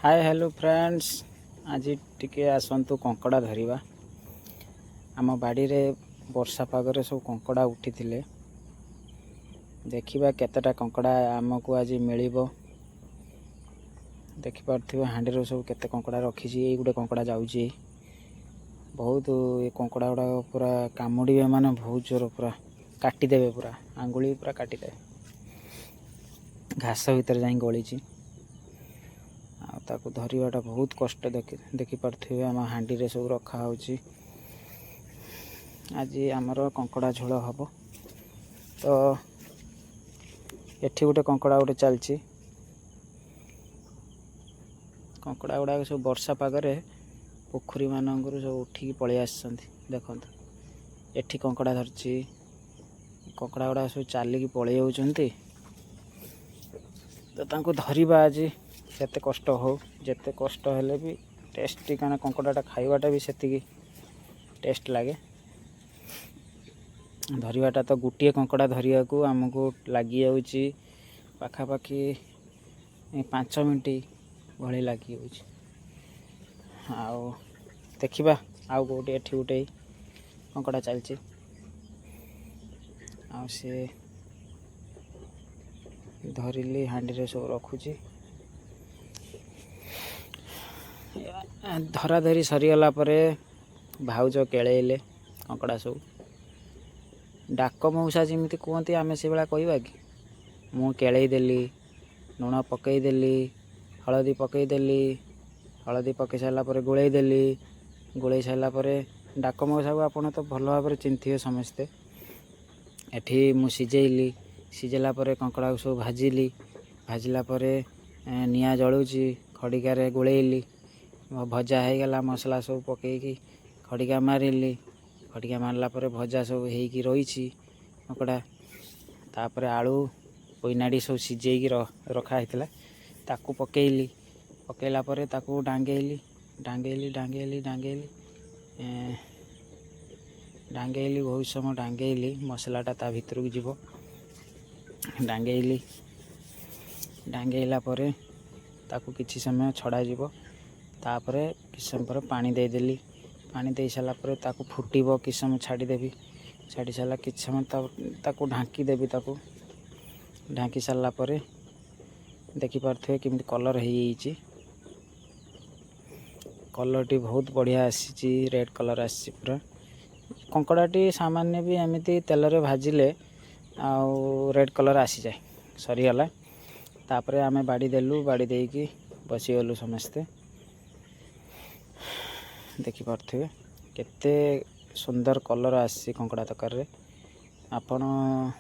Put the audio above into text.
Hi hello friends. आज टिके आसतु कंकड़ा धरिबा। आम बाड़ी रे वर्षा पागरे सब कंकड़ा उठी थिले। देखिबा केतेटा कंकड़ा आमको आज मिलिबो। देखि पारथिबो हांडी रो सब केते कंकड़ा रखी छी। ए गुटे कंकड़ा जाउची बहुत ए कंकड़ा गुडा पूरा कामुडीबे माने बहुत जोर पूरा काटी देबे, पूरा आंगुली पूरा काटी देबे। घास भीतर जाई गळी छी। ताको धरिवाटा बहुत कष्ट देखि पारथिबे। आम हांडी रे सब रखा होची। आज आमर कंकड़ा झोल हबो। तो एठी गुटे कंकड़ा गुटे चलची। कंकड़ा गुडा सब वर्षा पागरे पोखरी मानंगरु सब उठी पळै आछंती। देखंतु एठी कंकड़ा धरची। कंकड़ा गुडा सब चाली की पळै जाउचंती। तो तांको धरिबा आज केते कष्ट हो, जेते कष्ट हेले भी टेस्टी, काना कंकड़ाटा खाइबाटा भी सेतिकी टेस्ट लागे। धरिबाटा तो गुटिए कंकड़ा धरिया को आमको लगी जाउची पाखापाखि 5 मिनिट भली लगी जाउची। आउ देखिबा आउ गोटे एठी गुटे कंकड़ा चलची। आउ से धरिली हांडी रे सब रखुची। धरा धरी सरीगला परे भाउज केळेले कंकड़ा सब। डाक मौसा जमी कहती आम से भाया कहवा कि मु केळई देली, लुण पकई देली, हलदी पकई देली, हलदी पकई सारा गोलई देली। गोलई सारा डाक मौसा को आपड़ तो भल भाव चिंथे समस्ते। एठी मु सिझेली, सिझेला कंकड़ा सब भाजिली, भाजिला निआ जलुची खड़िकार गोलैली। भजा हो गला मसला सब पकईकी खड़िका मारिली। खड़िका मारला भजा सब होईकी रही कंकड़ा। तापर आलू पोइनाड़ी सब सिझेकी रखा होता ताकू पकईली। पकईला ताकू डांगेली डांगेली डांगेली डांगेली डांगेली बहुत समय डांगेली। मसलाटा ता भितर को जीव। डांगेली डांगेला ताकू किछि समय छड़ा जीव। तापरे किछि समय पर पानी दे देली। पानी दे सारा ताकू फुटिबो किछि समय छाड़ी देबी। छाड़ी सारा किछि समय ताकू ढांकी देबी। ताकू ढांकी सारा देखि पारथिबे केमिति कलर हो जाइछि। कलरटी बहुत बढ़िया आसी, रेड कलर आसी पूरा। कंकड़ाटी सामान्य भी एमती तेल रे भाजिले आउ रेड कलर आसी जाए। सरीगला तापरे आमे बाड़ी देलु। बाड़ी देकी बसीगलु समस्ते। देखि पारथिबे केते सुंदर कलर आसी कंकड़ा तकार रे। आपण